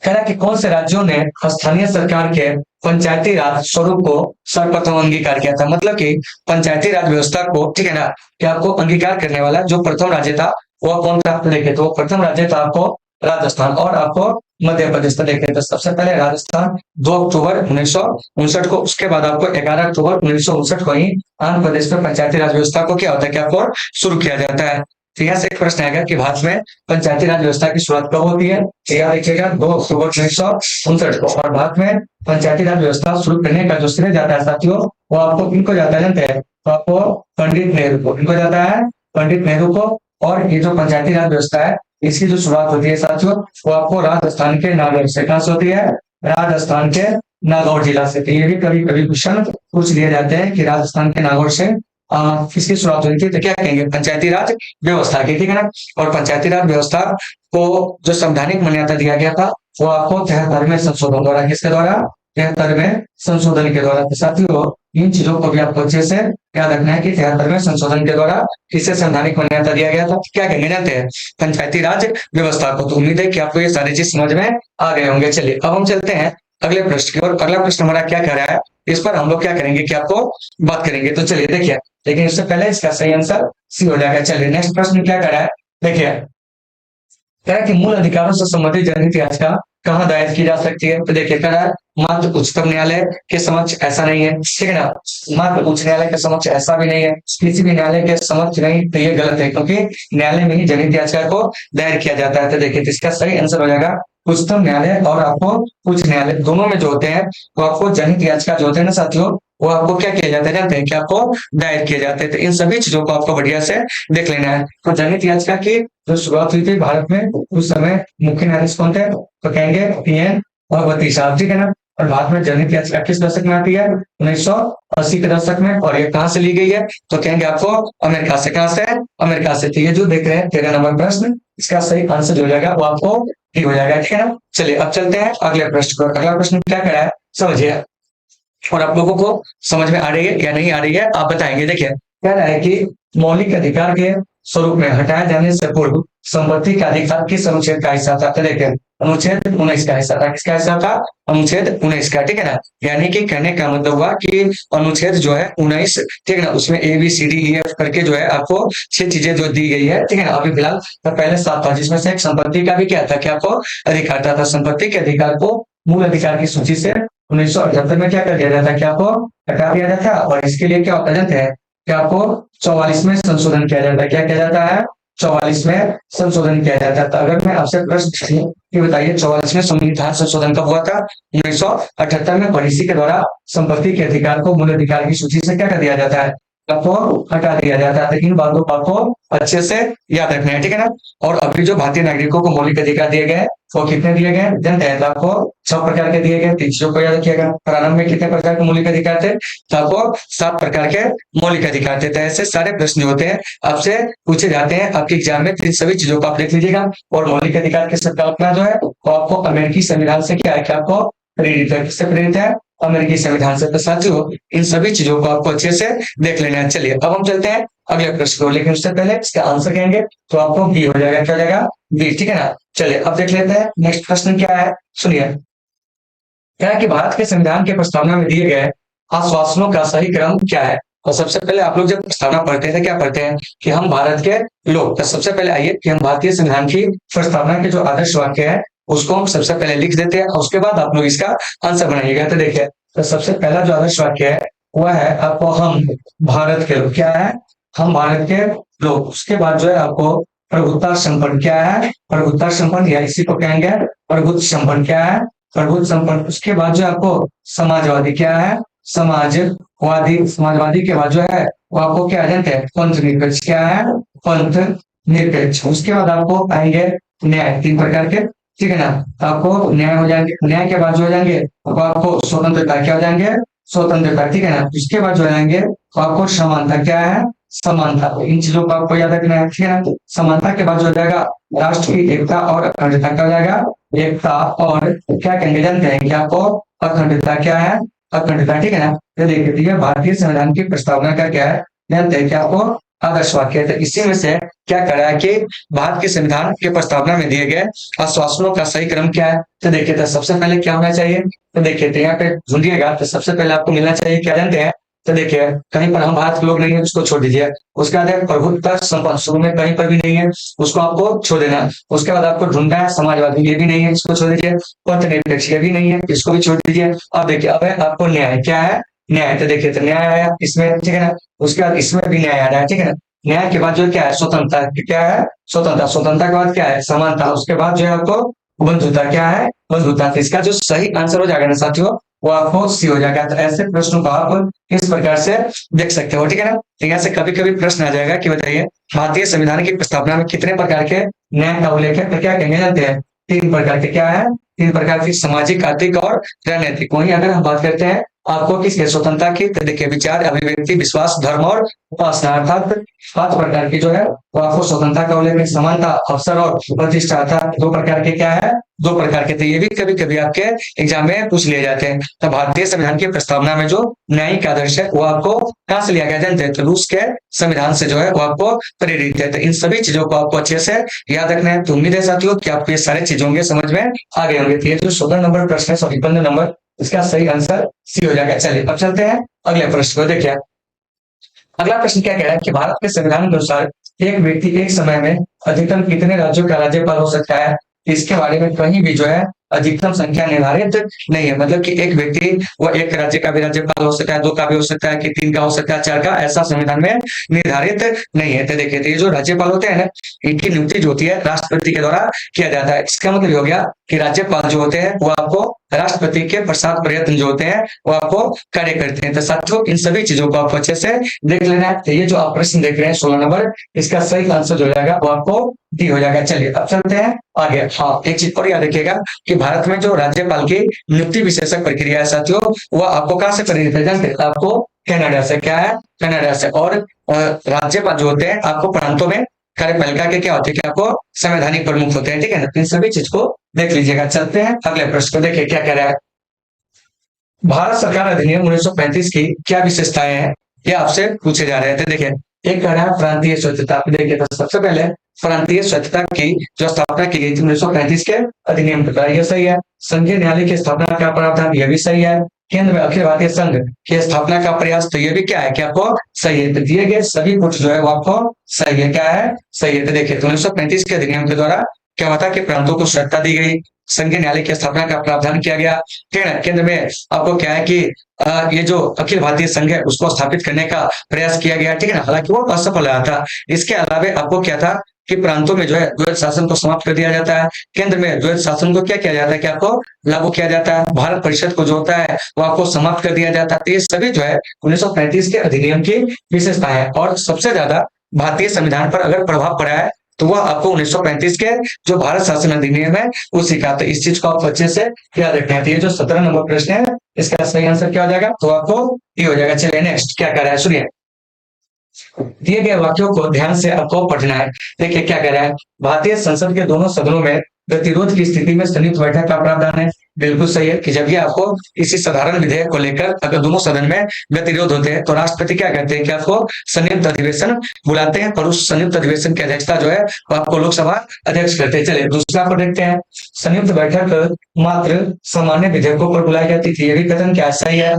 कह रहा है कि कौन से राज्यों ने स्थानीय सरकार के पंचायती राज स्वरूप को सर्वप्रथम अंगीकार किया था। मतलब कि पंचायती राज व्यवस्था को, ठीक है ना, कि आपको अंगीकार करने वाला जो प्रथम राज्य था वो कौन था। देखिए तो प्रथम राज्य था आपको राजस्थान और आपको मध्य प्रदेश। देखिए तो सबसे पहले राजस्थान 2 अक्टूबर 1959 को, उसके बाद आपको 11 अक्टूबर 1959 को ही आंध्र प्रदेश में पंचायती राज व्यवस्था को क्या होता है, क्या आपको शुरू किया जाता है। तो यहाँ से एक प्रश्न आएगा कि भारत में पंचायती राज व्यवस्था की शुरुआत कब होती है, याद रखिएगा 2 अक्टूबर 1959 को। और भारत में पंचायती राज व्यवस्था शुरू करने का जो श्रेय जाता है साथियों वो आपको किनको जाता है जानते हैं, तो आपको पंडित नेहरू को। किनको जाता है, पंडित नेहरू को। और ये जो पंचायती राज व्यवस्था है इसकी जो शुरुआत होती है साथियों वो आपको राजस्थान के नागौर से। कहां से होती है, राजस्थान के नागौर जिला से। तो ये भी कभी कभी क्वेश्चन पूछ लिए जाते हैं कि राजस्थान के नागौर से किसकी शुरुआत हुई थी, तो क्या कहेंगे, पंचायती राज व्यवस्था की, ठीक है ना। और पंचायती राज व्यवस्था को जो संवैधानिक मान्यता दिया गया था वो आपको 73वें संशोधन द्वारा, किसके द्वारा, 73वें संशोधन के द्वारा। साथियों इन चीजों को भी आपको अच्छे से याद रखना है कि 73वें संशोधन के द्वारा किसे संवैधानिक मान्यता दिया गया था, क्या कहेंगे जानते हैं, पंचायती राज व्यवस्था को। तो उम्मीद है कि आपको ये सारी चीज समझ में आ गए होंगे। चलिए अब हम चलते हैं अगले प्रश्न की ओर। अगला प्रश्न हमारा क्या कह रहा है इस पर हम लोग क्या करेंगे कि आपको बात करेंगे। तो चलिए देखिए, लेकिन इससे पहले इसका सही आंसर सी हो जाएगा। चलिए नेक्स्ट प्रश्न क्या करा है, देखिए कह रहा है कि मूल अधिकारों से संबंधित जनहित याचिका कहाँ दायर की जा सकती है। तो देखिए कह रहा है मात्र उच्चतम न्यायालय के समक्ष ऐसा नहीं है, ठीक है ना, मात्र उच्च न्यायालय के समक्ष ऐसा भी नहीं है, किसी भी न्यायालय के समक्ष नहीं, तो ये गलत है क्योंकि न्यायालय में ही जनहित याचिका को दायर किया जाता है। तो देखिए तो इसका सही आंसर हो जाएगा उच्चतम न्यायालय और आपको उच्च न्यायालय दोनों में जो होते हैं तो आपको जनहित याचिका जो होते हैं ना साथियों, वो आपको क्या किया जाता है जानते हैं कि आपको दायर किए जाते हैं। तो इन सभी चीजों को आपको बढ़िया से देख लेना है। तो जनहित याचिका की जो शुरुआत हुई थी भारत में, उस समय मुख्य न्यायाधीश कौन थे, तो कहेंगे पीएन भगवती साहब, ठीक है ना। और भारत में जनहित याचिका किस दशक में आती है, 1980 के दशक में। और ये कहाँ से ली गई है, तो कहेंगे आपको अमेरिका से। कहाँ से, अमेरिका से। तो ये जो देख रहे हैं 13 नंबर प्रश्न, इसका सही आंसर जो हो जाएगा वो आपको ठीक हो जाएगा, ठीक है ना। चलिए अब चलते हैं अगले प्रश्न पर। अगला प्रश्न क्या कह रहा है समझिए, और आप लोगों को समझ में आ रही है या नहीं आ रही है आप बताएंगे। देखिए कह रहा है कि मौलिक अधिकार के स्वरूप में हटाए जाने से पूर्व संपत्ति का अधिकार किस अनुच्छेद का हिस्सा था। तो देखिए अनुच्छेद 19 का हिस्सा था। किसका हिस्सा था, अनुच्छेद 19 का, ठीक है ना। यानी कि कहने का मतलब हुआ कि अनुच्छेद जो है 19, ठीक है ना, उसमें A B C D E F करके जो है आपको 6 चीजें जो दी गई है, ठीक है ना। अभी फिलहाल तो पहले 7 था, जिसमें से एक संपत्ति का भी क्या था कि आपको अधिकार था। संपत्ति के अधिकार को मूल अधिकार की सूची से 1978 में क्या कर दिया जाता है कि आपको हटा दिया जाता है। और इसके लिए क्या होता जाता है कि आपको 44 में संशोधन किया जाता है। क्या किया जाता है, 44 में संशोधन किया जाता है। तो अगर मैं आपसे प्रश्न ये बताइए 44 में संविधान संशोधन कब हुआ था, 1978 में। और इसी के द्वारा संपत्ति के अधिकार को मूल अधिकार की सूची से क्या कर दिया जाता है, आपको हटा दिया जाता है। तो इन बातों को आपको अच्छे से याद रखना है, ठीक है ना। और अभी जो भारतीय नागरिकों को मौलिक अधिकार दिए गए वो कितने दिए गए, जानते हैं, तो आपको 6 प्रकार के दिए गए। तीन चीजों को याद रखिएगा। प्रारंभ में कितने प्रकार के मौलिक अधिकार थे, तो आपको 7 प्रकार के मौलिक अधिकार थे। तो ऐसे सारे प्रश्न होते हैं आपसे पूछे जाते हैं आपके एग्जाम में। इन सभी चीजों को आप देख लीजिएगा। और मौलिक अधिकार की संकल्पना जो है वो आपको अमेरिकी संविधान से क्या है कि आपको प्रेरित है। किससे प्रेरित है, अमेरिकी संविधान से। तो साथियों इन सभी चीजों को आपको अच्छे से देख लेना है। चलिए अब हम चलते हैं अगले प्रश्न को, लेकिन उससे पहले इसका आंसर कहेंगे तो आपको बी हो जाएगा। क्या हो जाएगा, बी, ठीक है ना। चलिए अब देख लेते हैं नेक्स्ट प्रश्न क्या है, सुनिए। क्या है कि भारत के संविधान के प्रस्तावना में दिए गए आश्वासनों का सही क्रम क्या है। और सबसे पहले आप लोग जब प्रस्तावना पढ़ते हैं क्या पढ़ते हैं कि हम भारत के लोग। तो सबसे पहले आइए कि हम भारतीय संविधान की प्रस्तावना के जो आदर्श वाक्य है उसको हम सबसे पहले लिख देते हैं, और उसके बाद आप लोग इसका आंसर बनाइएगा। तो देखिए तो सबसे पहला जो आदर्श वाक्य है वह है आपको हम भारत के लोग। क्या है, हम भारत के लोग। उसके बाद जो है आपको प्रभुत्ता संपन्न। क्या है, प्रभुत्ता संपन्न, या इसी को कहेंगे प्रभुत्व संपन्न। क्या है, प्रभुत्व संपन्न। उसके बाद जो आपको समाजवादी। क्या है, समाजवादी। समाजवादी के बाद जो है वो आपको क्या जानते हैं, पंथ निरपेक्ष। क्या है, पंथ निरपेक्ष। उसके बाद आपको आएंगे न्याय। 3 प्रकार के, ठीक है ना। आपको न्याय हो जाएंगे। न्याय के बाद जो हो जाएंगे वो आपको स्वतंत्रता। क्या हो जाएंगे, स्वतंत्रता, ठीक है ना। उसके बाद जो हो जाएंगे वो आपको समानता। क्या है, समानता। इन चीजों को आपको याद रखना है, ठीक है ना। समानता के बाद जो हो जाएगा राष्ट्र की एकता और अखंडता। क्या हो जाएगा, एकता और क्या कहेंगे जानते हैं कि आपको अखंडता। क्या है, अखंडता, ठीक है ना। तो देखिए भारतीय संविधान की प्रस्तावना का क्या है जानते हैं कि आपको आदर्श वाक्य है। तो इसी में से क्या करा है कि भारत के संविधान के प्रस्तावना में दिए गए आश्वासनों का सही क्रम क्या है। तो देखिए तो सबसे पहले क्या होना चाहिए, तो देखिए तो यहाँ पे ढूंढिएगा तो सबसे पहले आपको मिलना चाहिए क्या जानते हैं। तो देखिए कहीं पर हम भारत के लोग नहीं है, उसको छोड़ दीजिए। उसके बाद है प्रभुत्व संपन्न, शुरू में कहीं पर भी नहीं है, उसको आपको छोड़ देना। उसके बाद आपको ढूंढना है समाजवादी, ये भी नहीं है, इसको छोड़ दीजिए। पंथ निरपेक्ष, ये भी नहीं है, इसको भी छोड़ दीजिए। अब देखिए अब है आपको न्याय। क्या है, न्याय। तो देखिए तो न्याय आया इसमें, ठीक है ना। उसके बाद इसमें भी न्याय आ रहा है, ठीक है ना। न्याय के बाद जो क्या है स्वतंत्रता। क्या है, स्वतंत्रता। स्वतंत्रता के बाद क्या है, समानता। उसके बाद जो है आपको बंधुता। क्या है, बंधुता। तो इसका जो सही आंसर हो जाएगा ना साथियों वो आपको सी हो जाएगा। तो ऐसे प्रश्नों को आप इस प्रकार से देख सकते हो, ठीक है ना। तो यहाँ से कभी कभी प्रश्न आ जाएगा कि बताइए भारतीय संविधान की प्रस्तावना में कितने प्रकार के न्याय का उल्लेख है। तो क्या कहेंगे जानते हैं, 3 प्रकार के। क्या है, 3 प्रकार की, सामाजिक, आर्थिक और राजनीतिक। वहीं अगर हम बात करते हैं आपको किसके, स्वतंत्रता की, तो देखिए विचार, अभिव्यक्ति, विश्वास, धर्म और उपासना, अर्थात 5 प्रकार की जो है वो आपको स्वतंत्रता का उल्लेख। समानता, अवसर और प्रतिष्ठा, अर्थात 2 प्रकार के। क्या है, 2 प्रकार के। तो ये भी कभी कभी आपके एग्जाम में पूछ लिए जाते हैं। तो भारतीय संविधान की प्रस्तावना में जो न्यायिक आदर्श है वो आपको कहाँ से लिया गया जानते हैं, तो रूस के संविधान से जो है वो आपको प्रेरित है। तो इन सभी चीजों को आपको अच्छे से याद रखना है। तो उम्मीद है साथियों कि आपको ये सारे चीजों के समझ में आ गए होंगे। तो ये जो 16 नंबर प्रश्न है, सॉरी 15 नंबर, इसका सही आंसर सी हो जाएगा। चलिए अब चलते हैं अगले प्रश्न को। देखिए अगला प्रश्न क्या कह रहा है कि भारत के संविधान के अनुसार एक व्यक्ति एक समय में अधिकतम कितने राज्यों का राज्यपाल हो सकता है? इसके बारे में कहीं भी जो है अधिकतम संख्या निर्धारित नहीं है। मतलब कि एक व्यक्ति वो एक राज्य का भी राज्यपाल हो सकता है, दो का भी हो सकता है, कि तीन का हो सकता है, चार का, ऐसा संविधान में निर्धारित नहीं है। तो देखिए, तो ये जो राज्यपाल होते हैं ना, इनकी नियुक्ति जो होती है राष्ट्रपति के द्वारा किया जाता है। इसका मतलब ये हो गया कि राज्यपाल जो होते हैं वो आपको राष्ट्रपति के प्रसाद प्रयत्न जो होते हैं वो आपको कार्य करते हैं। तो साथियों इन सभी चीजों को आपको अच्छे से देख लेना है। तो ये जो आप प्रश्न देख रहे हैं 16 नंबर, इसका सही आंसर जो हो जाएगा वो आपको डी हो जाएगा। चलिए अब चलते हैं आगे। हाँ, एक चीज और याद रखिएगा कि भारत में जो राज्यपाल की नियुक्ति विशेषक प्रक्रिया है साथियों, वह आपको कहां से प्रेरित है? आपको कनाडा से। क्या है? कनाडा से। और राज्यपाल जो होते हैं आपको प्रांतों में कार्यपालिका के क्या होते हैं कि आपको संवैधानिक प्रमुख होते हैं। ठीक है ना? इन सभी चीज को देख लीजिएगा। चलते हैं अगले प्रश्न को। देखिए क्या कह रहा है। भारत सरकार अधिनियम 1935 की क्या विशेषताएं हैं? ये आपसे पूछे जा रहे थे। देखिए एक कह रहा है प्रांतीय स्वच्छता। देखिए तो सबसे पहले प्रांतीय स्वच्छता की जो स्थापना की गई थी 1935 के अधिनियम के द्वारा, यह सही है। संघीय न्यायालय की स्थापना का प्रावधान, यह भी सही है। केंद्र में अखिल भारतीय संघ की स्थापना का प्रयास, तो ये भी क्या है कि आपको सही है। तो दिए गए सभी कुछ जो है वो आपको सही है। क्या है? सही है। तो देखिए 1935 के अधिनियम के द्वारा क्या होता है कि प्रांतों को स्वच्छता दी गई, संघीय न्यायालय की स्थापना का प्रावधान किया गया। ठीक है? केंद्र में आपको क्या है कि ये जो अखिल भारतीय संघ है उसको स्थापित करने का प्रयास किया गया। ठीक है ना? हालांकि वो असफल रहा था। इसके अलावा आपको क्या था कि प्रांतों में जो है द्वैध शासन को समाप्त कर दिया जाता है। केंद्र में द्वैध शासन को क्या किया जाता है कि आपको लागू किया जाता है। भारत परिषद को जो होता है वो आपको समाप्त कर दिया जाता है। तो ये सभी जो है 1935 के अधिनियम की विशेषता है। और सबसे ज्यादा भारतीय संविधान पर अगर प्रभाव पड़ा है तो वह आपको 1935 के जो भारत शासन अधिनियम है उसी का। तो इस चीज को आप अच्छे से याद रखना है। ये जो 17 नंबर प्रश्न है इसका सही आंसर क्या हो जाएगा? तो आपको ये हो जाएगा। चलिए नेक्स्ट क्या कर रहा है सुनिए। दिए गए वाक्यों को ध्यान से आपको पढ़ना है। देखिए क्या कह रहा है। भारतीय संसद के दोनों सदनों में गतिरोध की स्थिति में संयुक्त बैठक का प्रावधान है। बिल्कुल सही है कि जब भी आपको किसी साधारण विधेयक को लेकर अगर दोनों सदन में गतिरोध होते हैं तो राष्ट्रपति क्या कहते हैं कि आपको संयुक्त अधिवेशन बुलाते हैं, और उस संयुक्त अधिवेशन की अध्यक्षता जो है वो आपको लोकसभा अध्यक्ष करते हैं। चलिए दूसरा पर देखते हैं। संयुक्त बैठक मात्र सामान्य विधेयकों पर बुलाई जाती थी। ये भी कथन क्या सही है।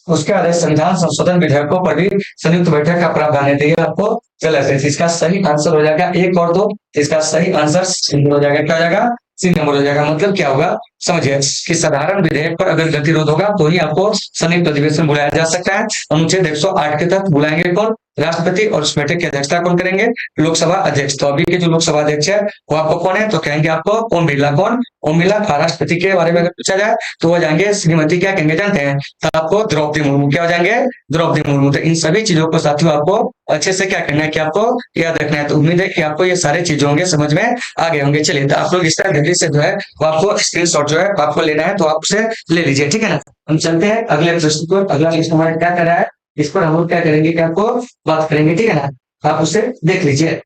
उसके बाद संविधान संशोधन विधेयकों पर भी संयुक्त बैठक का प्रावधान है। तो ये आपको गलत है। इसका सही आंसर हो जाएगा 1 और 2। इसका सही आंसर सी हो जाएगा। क्या हो जाएगा? सी नंबर हो जाएगा। मतलब क्या होगा समझिए कि साधारण विधेयक पर अगर गतिरोध होगा तो ही आपको संयुक्त अधिवेशन बुलाया जा सकता है। अनुच्छेद 108 के तहत बुलाएंगे कौन? राष्ट्रपति। और उस बैठक की अध्यक्षता कौन करेंगे? लोकसभा अध्यक्ष। तो अभी के जो लोकसभा अध्यक्ष है वो आपको कौन है? तो कहेंगे आपको ओम बिरला। कौन? ओम बिरला। राष्ट्रपति के बारे में अगर पूछा जाए तो वो जाएंगे श्रीमती क्या कहेंगे जानते हैं? तो आपको द्रौपदी मुर्मू। क्या हो जाएंगे? द्रौपदी मुर्मू। तो इन सभी चीजों को साथियों आपको अच्छे से क्या करना है कि आपको याद रखना है। तो उम्मीद है कि आपको ये सारे चीजें होंगे समझ में आ गए होंगे। चलिए तो आप लोग इस तरह जल्दी से जो है वो आपको स्क्रीनशॉट जो है आपको लेना है तो आप उसे ले लीजिए। ठीक है ना? हम चलते हैं अगले प्रश्न को। अगला प्रश्न हमारा क्या कर रहा है, इस पर हम लोग क्या करेंगे कि आपको बात करेंगे। ठीक है ना? आप उसे देख लीजिए।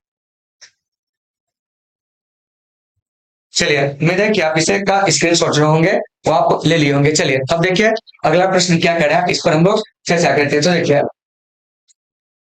चलिए उम्मीद है कि आप इसे का स्क्रीनशॉट जो होंगे वो आप ले लिए होंगे। चलिए अब देखिए अगला प्रश्न क्या कर रहा है, इस पर हम लोग चर्चा करते हैं। तो देखिए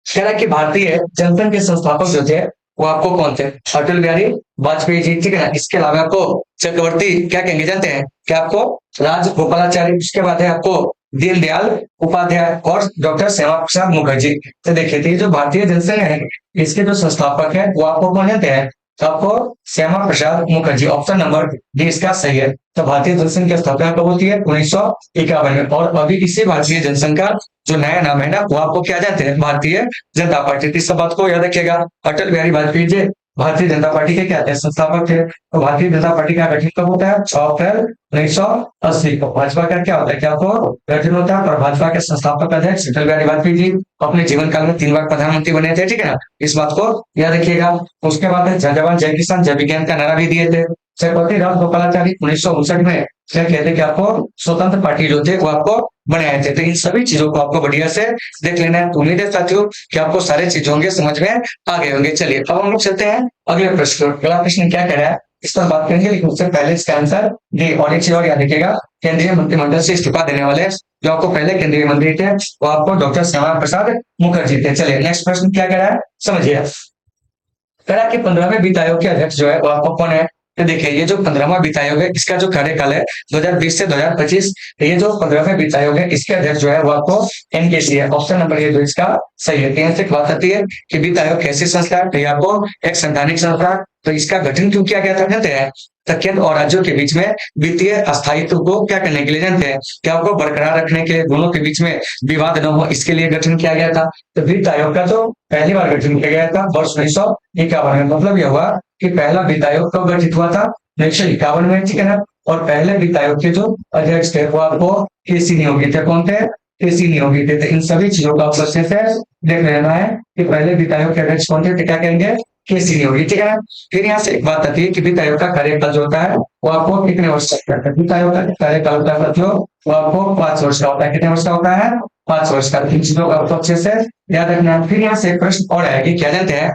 कह रहा है कि भारतीय जनसंघ के संस्थापक जो थे वो आपको कौन थे? अटल बिहारी वाजपेयी जी। ठीक है ना? इसके अलावा आपको चक्रवर्ती क्या कहेंगे जानते हैं? क्या आपको राज गोपालाचारी। उसके बाद है आपको दीनदयाल उपाध्याय और डॉक्टर श्यामा प्रसाद मुखर्जी। तो देखिए ये जो भारतीय जनसंघ है इसके जो संस्थापक है वो आपको कौन जानते हैं? तो आपको Shyama Prasad Mukherjee. Option number D इसका सही है। तो भारतीय जनसंघ की स्थापना कब होती है? 1951 में। और अभी इसी भारतीय जनसंघ का जो नया नाम है ना वो आपको क्या जानते हैं? भारतीय जनता पार्टी। इस सब बात को याद रखिएगा। अटल बिहारी वाजपेयी जी भारतीय जनता पार्टी के क्या थे? संस्थापक थे। तो भारतीय जनता पार्टी का गठन कब होता है? 6 अप्रैल 1980 को। भाजपा का क्या होता है? क्या आपको गठन होता है? और भाजपा के संस्थापक अध्यक्ष अटल बिहारी वाजपेयी जी अपने जीवन काल में 3 बार प्रधानमंत्री बने थे। ठीक है ना? इस बात को याद रखिएगा। उसके बाद जय जवान जय किसान जय विज्ञान का नारा भी दिए थे। चक्रवर्ती राज गोपालाचारी 1959 में क्या कहते कि आपको स्वतंत्र पार्टी जो थे वो आपको बनाए थे। तो इन सभी चीजों को आपको बढ़िया से देख लेना है। उम्मीद है साथियों कि आपको सारे चीजों होंगे समझ में आ गए होंगे। चलिए अब हम लोग चलते हैं अगले प्रश्न। अगला प्रश्न क्या कह रहा है इस पर बात करेंगे, लेकिन उससे पहले इसका आंसर डी। और एक चीज और याद रखिएगा, केंद्रीय मंत्रिमंडल से इस्तीफा देने वाले जो आपको पहले केंद्रीय मंत्री थे वो आपको डॉक्टर श्यामा प्रसाद मुखर्जी थे। चलिए नेक्स्ट प्रश्न क्या कह रहा है समझिए। कह रहा है कि 15वें वित्त आयोग के अध्यक्ष जो है वो आपको कौन है? तो देखिए ये जो 15वां वित्त आयोग है इसका जो कार्यकाल है 2020 से 2025, तो ये जो 15वें वित्त आयोग है इसके अध्यक्ष जो है वो आपको एनकेसी है। ऑप्शन नंबर ये जो इसका सही है। यहाँ से बात आती है कि वित्त आयोग कैसी संस्था है, तो ये आपको एक संवैधानिक संस्था है। तो इसका गठन क्यों किया गया था जानते हैं? तो केंद्र और राज्यों के बीच में वित्तीय अस्थायित्व को क्या करने के लिए जानते हैं, क्या आपको बरकरार रखने के लिए, दोनों के बीच में विवाद न हो इसके लिए गठन किया गया था। तो वित्त आयोग का जो पहली बार गठन किया गया था वर्ष 1951 में। मतलब यह हुआ कि पहला वित्त आयोग कब गठित हुआ था? 1951 में, ठीक है ना। और पहले वित्त आयोग के जो अध्यक्ष थे वो आपको केसी नियोगी थे। कौन थे? केसी नियोगी थे। तो इन सभी चीजों का आपको अच्छे से देख लेना है कि पहले वित्त आयोग के अध्यक्ष कौन थे, तो क्या कहेंगे? केसी नियोगी, ठीक है ना। फिर यहाँ से एक बात आती है कि वित्त आयोग का कार्यकाल जो होता है वो आपको कितने वर्ष तक का है? वित्त आयोग का कार्यकाल होता है जो वो आपको 5 वर्ष का होता है। कितने वर्ष का होता है? 5 वर्ष का। इन चीजों का आपको अच्छे से याद रखना है। फिर यहाँ से एक प्रश्न और है कि क्या जानते हैं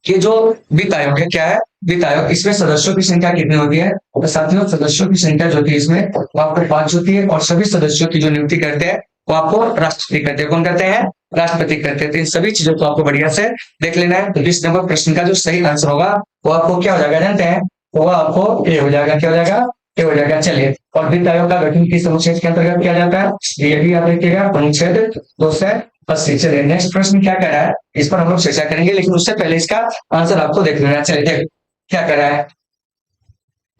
कि जो वित्त आयोग है क्या है? वित्त आयोग, इसमें सदस्यों की संख्या कितनी होती है? तो साथियों सदस्यों की संख्या जो होती है इसमें वो आपको 5 होती है। और सभी सदस्यों की जो नियुक्ति करते हैं वो आपको राष्ट्रपति करते हैं। कौन करते हैं? राष्ट्रपति करते हैं। तो इन सभी चीजों को आपको बढ़िया से देख लेना है। तो 20 नंबर प्रश्न का जो सही आंसर होगा वो आपको क्या हो जाएगा जानते हैं? वो आपको ए हो जाएगा। क्या हो जाएगा? ए हो जाएगा। चलिए, और वित्त आयोग का गठन किस अनुच्छेद के अंतर्गत किया जाता है? ये भी याद रखिएगा, अनुच्छेद 280। चलिए नेक्स्ट प्रश्न क्या कह रहा है इस पर हम लोग चर्चा करेंगे, लेकिन उससे पहले इसका आंसर आपको देख लेना है। चलिए देख क्या कह रहा है।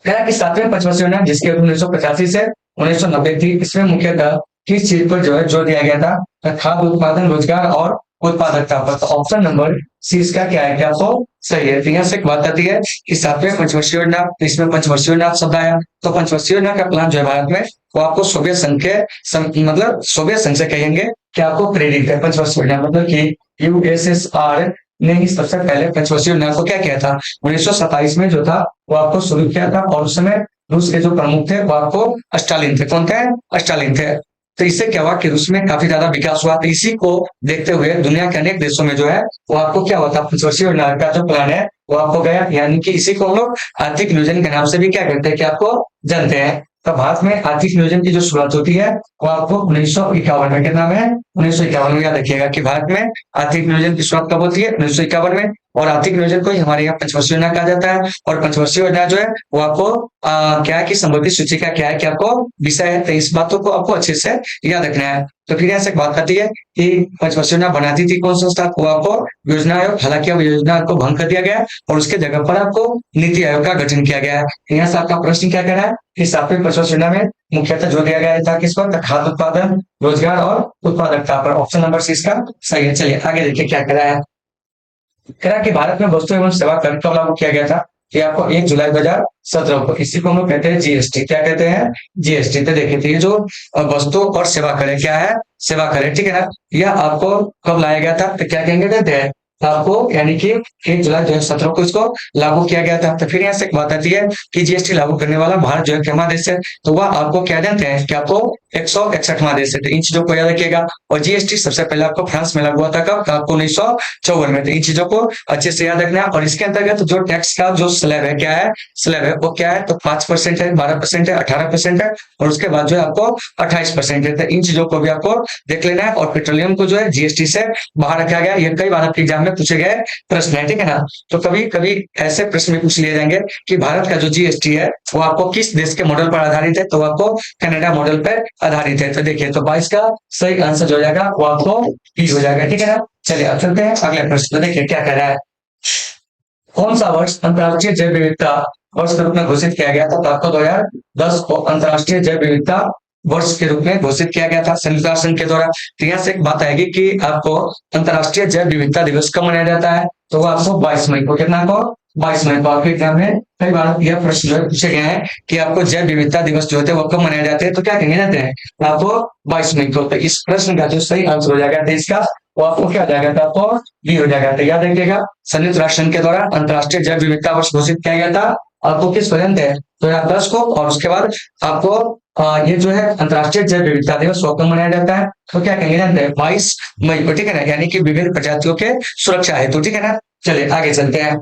कह रहा है कि 7वें पंचवर्षीय योजना जिसकी 1985 से 1990 थी, इसमें मुख्यतः किस चीज पर जो है जोर दिया गया था? तो खाद्य उत्पादन, रोजगार और उत्पादकता पर। तो ऑप्शन नंबर सी इसका क्या है, क्या आपको सही है। तो यहाँ से एक बात आती है कि 7वें पंचवर्षीय योजना, तो इसमें पंचवर्षीय योजना शब्द आया। तो पंचवर्षीय योजना का प्लान जो है भारत में वो आपको सोवियत संघ के मतलब सोवियत संघ से कहेंगे कि आपको प्रेरित है। पंचवर्षीय योजना मतलब कि यूएसएसआर ने ही सबसे पहले पंचवर्षीय योजना को क्या किया था? 1927 में जो था वो आपको शुरू किया था। और उस समय रूस के जो प्रमुख थे वो आपको स्टालिन थे। कौन थे? स्टालिन थे। तो इससे क्या हुआ कि रूस में काफी ज्यादा विकास हुआ। तो इसी को देखते हुए दुनिया के अनेक देशों में जो है वो आपको क्या होता है, पंचवर्षीय योजना का जो प्लान है वो आपको गया। यानी कि इसी को हम लोग आर्थिक नियोजन के नाम से भी क्या कहते हैं कि आपको जानते हैं। तो भारत में आर्थिक नियोजन की जो शुरुआत होती है वो आपको 1951 में। कितना में? 1951 में। याद रखिएगा कि भारत में आर्थिक नियोजन की शुरुआत कब होती है? 1951 में। और आर्थिक नियोजन को ही हमारे यहाँ पंचवर्षीय योजना कहा जाता है। और पंचवर्षीय योजना जो है वो आपको क्या है कि संबंधित सूची का क्या है कि आपको विषय है। तो इस बातों को आपको अच्छे से याद रखना है। तो फिर यहाँ से बात आती है कि पंचवर्षीय योजना बनाती थी कौन संस्था? वो आपको योजना आयोग। हालांकि अब योजना को भंग कर दिया गया और उसके जगह पर आपको नीति आयोग का गठन किया गया है। यहाँ से आपका प्रश्न क्या कह रहा है कि 7वें पंचवर्षीय योजना में मुख्यतः जोर दिया गया था किस पर? खाद्य उत्पादन, रोजगार और उत्पादकता पर। ऑप्शन नंबर सी इसका सही है। चलिए आगे देखिए क्या कह रहा है। कह रहा है कि भारत में वस्तु एवं सेवा कर कब लागू किया गया था? कि आपको 1 जुलाई 2017 को। इसी को हम लोग कहते हैं जीएसटी। क्या कहते हैं? जीएसटी। तो देखिए तो ये जो वस्तु और सेवा कर है क्या है? सेवा कर है, ठीक है ना। यह आपको कब लाया गया था? तो क्या कहेंगे कहते हैं आपको, यानी कि 1 जुलाई 2017 को इसको लागू किया गया था। तो फिर यहाँ से एक बात आती है कि जीएसटी लागू करने वाला भारत जो है क्या देश है? तो वह आपको क्या जानते हैं कि आपको 161वां देश है। तो इन चीजों को याद रखिएगा। और जीएसटी सबसे पहले आपको फ्रांस में लागू हुआ था कब? तो आपको 1954 में। तो इन चीजों को अच्छे से याद रखना है। और इसके अंतर्गत जो टैक्स का जो स्लैब है क्या है? स्लैब है वो क्या है? तो 5% है, 12% है, 18% है और उसके बाद जो है आपको 28% है। तो इन चीजों को भी आपको देख लेना है। और पेट्रोलियम को जो है जीएसटी से बाहर रखा गया। ये कई बार आपके एग्जाम में पूछे गए प्रश्न है, ठीक है ना। तो कभी कभी ऐसे प्रश्न भी पूछ लिए जाएंगे कि भारत का जो जीएसटी है वो आपको किस देश के मॉडल पर आधारित है? तो आपको कनाडा मॉडल पर आधारित है। तो देखिए तो 22 का सही आंसर जो हो जाएगा वो आपको बी हो जाएगा, ठीक है ना। चलिए अब चलते हैं अगले प्रश्न। देखिए क्या कह रहा है। कौन सा वर्ष अंतर्राष्ट्रीय जैव विविधता वर्ष के रूप में घोषित किया गया था? तो आपको 2010 को अंतर्राष्ट्रीय जैव विविधता वर्ष के रूप में घोषित किया गया था संयुक्त राष्ट्र संघ के द्वारा। तो यहाँ से एक बात आएगी कि आपको अंतर्राष्ट्रीय जैव विविधता दिवस कब मनाया जाता है? तो वो आपको 22 मई को। कितना को? 22 मई को। आपके एग्जाम में कई बार यह प्रश्न जो है पूछे गए हैं कि आपको जैव विविधता दिवस जो होते हैं वो कब मनाए जाते हैं? तो क्या कहेंगे जाते हैं आपको 22 मई को। तो इस प्रश्न का जो सही आंसर हो जाएगा देश का वो आपको क्या हो जाएगा? तो आपको बी हो जाएगा। तो याद रखिएगा संयुक्त राष्ट्र संघ के द्वारा अंतर्राष्ट्रीय जैव विविधता वर्ष घोषित किया गया था आपको किस वजह है? 2010 को। और उसके बाद आपको ये जो है अंतर्राष्ट्रीय जैव विविधता दिवस वो कब मनाया जाता है? तो क्या कहेंगे जानते हैं 22 मई को, ठीक है ना। यानी कि विभिन्न प्रजातियों के सुरक्षा हेतु, ठीक है ना। चलिए आगे चलते हैं।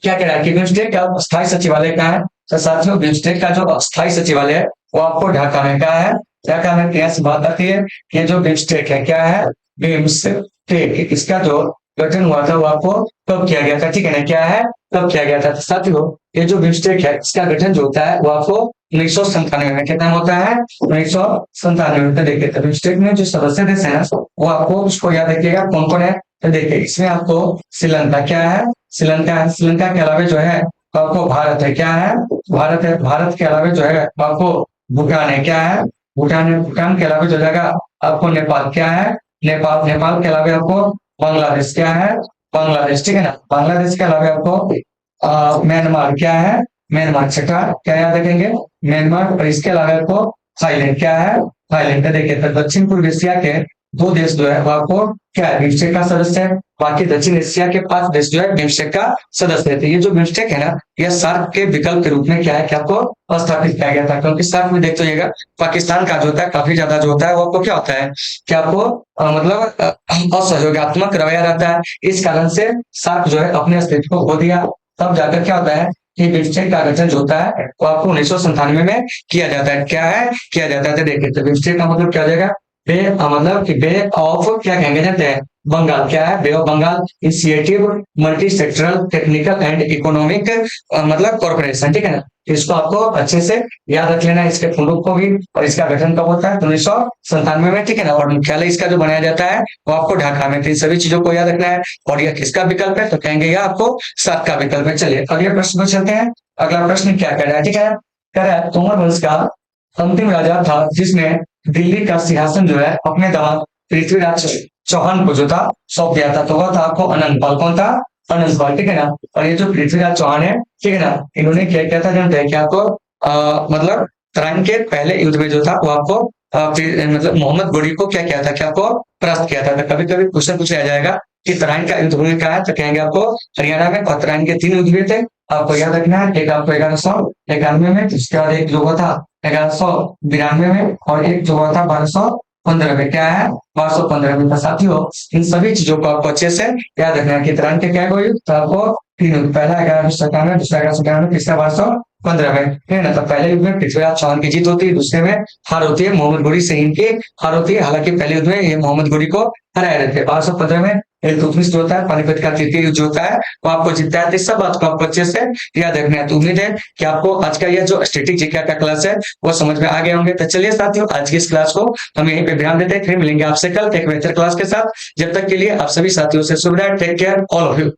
क्या कह रहा है कि बिम्स्टेक का स्थायी सचिवालय कहाँ है? तो साथियों बिम्स्टेक का जो स्थायी सचिवालय है वो आपको ढाका में। कहाँ है? ढाका में। यहाँ से बात आती है कि जो बिम्स्टेक है क्या है? बिम्स्टेक, इसका जो गठन हुआ था वो आपको कब किया गया था, ठीक है ना, क्या है, कब किया गया था। तो साथियों ये जो बिम्स्टेक है इसका गठन जो होता है वो आपको 1997 में, कितना होता है, 1997 में। तो देखिए तो बिम्स्टेक में जो सदस्य देश है ना वो आपको उसको याद रखिएगा कौन कौन है। तो देखिए इसमें आपको श्रीलंका क्या है, श्रीलंका है, श्रीलंका के अलावा जो है तो आपको भारत है, क्या है, भारत है, भारत के अलावा जो है तो आपको भूटान है, क्या है, भूटान है, भूटान के अलावा जो जाएगा आपको नेपाल, क्या है, नेपाल, नेपाल के अलावा आपको बांग्लादेश, क्या है, बांग्लादेश, ठीक है ना, बांग्लादेश के अलावा आपको म्यांमार, क्या है, म्यांमार, छठा क्या याद रखेंगे, म्यांमार। और इसके अलावा आपको थाईलैंड, क्या है, थाईलैंड। देखिए तो दक्षिण पूर्व एशिया के 2 देश जो है वो आपको क्या है, बिम्स्टेक का सदस्य है। बाकी दक्षिण एशिया के 5 देश जो है बिम्स्टेक का सदस्य है। तो ये जो बिम्स्टेक है ना यह सार्क के विकल्प के रूप में क्या है कि आपको स्थापित किया गया था, क्योंकि सार्क में देख तो जाइएगा पाकिस्तान का जो होता है काफी ज्यादा जो होता है वो आपको क्या होता है कि आपको मतलब असहयोगात्मक रवैया रहता है। इस कारण से सार्क जो है अपने अस्तित्व को खो दिया। तब जाकर क्या होता है कि बिम्स्टेक का गठन जो होता है वो आपको 1997 में किया जाता है, क्या है, किया जाता है। तो देखिए तो बिम्स्टेक का मतलब क्या हो जाएगा, बे मतलब कि बे ऑफ क्या कहेंगे जाते हैं, बंगाल, क्या है, Bay of Bengal Initiative multi sectoral technical and economic मतलब कॉर्पोरेशन, ठीक है ना। तो इसको आपको अच्छे से याद रख लेना, इसके फुल रूप को भी। और इसका गठन कब होता है, 1997 में, ठीक है ना। और मुख्यालय इसका जो बनाया जाता है वो आपको ढाका में। तो इन सभी चीजों को याद रखना है। और यह किसका विकल्प है, तो कहेंगे यह आपको सात का विकल्प है। चलिए अगले प्रश्न पर चलते हैं। अगला प्रश्न क्या कर रहा है, ठीक है, कह रहा है तोमर वंश का अंतिम राजा था जिसने दिल्ली का सिंहासन जो है अपने दामाद पृथ्वीराज चौहान को जो था सौंप दिया था। तो वह था आपको अनंतपाल, कौन था, अनंतपाल, ठीक है ना। और ये जो पृथ्वीराज चौहान है, ठीक है ना, इन्होंने क्या किया था जानते हैं, कि आपको मतलब तराइन के पहले युद्ध में जो था वो आपको मतलब मोहम्मद गोरी को क्या किया था, कि आपको परास्त किया था। कभी कभी क्वेश्चन पूछा जाएगा कि तराइन का युद्ध हुआ कहा है, तो कहेंगे आपको हरियाणा में। और तराइन के 3 युद्ध हुए थे, आपको याद रखना है। एक आपको 1191 में, उसके बाद एक जो हुआ था 1192 में, और एक जो हुआ था 1215 में, क्या है, 1215 में। साथियों इन सभी चीजों को आपको अच्छे से याद रखना है कि तराइन के क्या हुए, तो आपको 3 युद्ध, पहला 1197, दूसरा 1191, तीसरा 1215 में, ठीक है ना। तो पहले युद्ध में पृथ्वीराज चौहान की जीत होती है, दूसरे में हार होती है, मोहम्मद गोरी से इनकी हार होती है। हालांकि पहले युद्ध में ये मोहम्मद गोरी को हराए रहते हैं। 1215 में इल्तुतमिश जो होता है, पानीपत का तृतीय युद्ध जो होता है वो आपको जीतता है। तो इस सब बात को आपको अच्छे से याद रखना है। तो उम्मीद है कि आपको आज का यह जो स्टैटिक जीके का क्लास है वो समझ में आ गए होंगे। तो चलिए साथियों आज की इस क्लास को हम यहीं पे विराम देते हैं, फिर मिलेंगे आपसे कल एक बेहतर क्लास के साथ। जब तक के लिए आप सभी साथियों से शुभ रात्रि, take care all of you.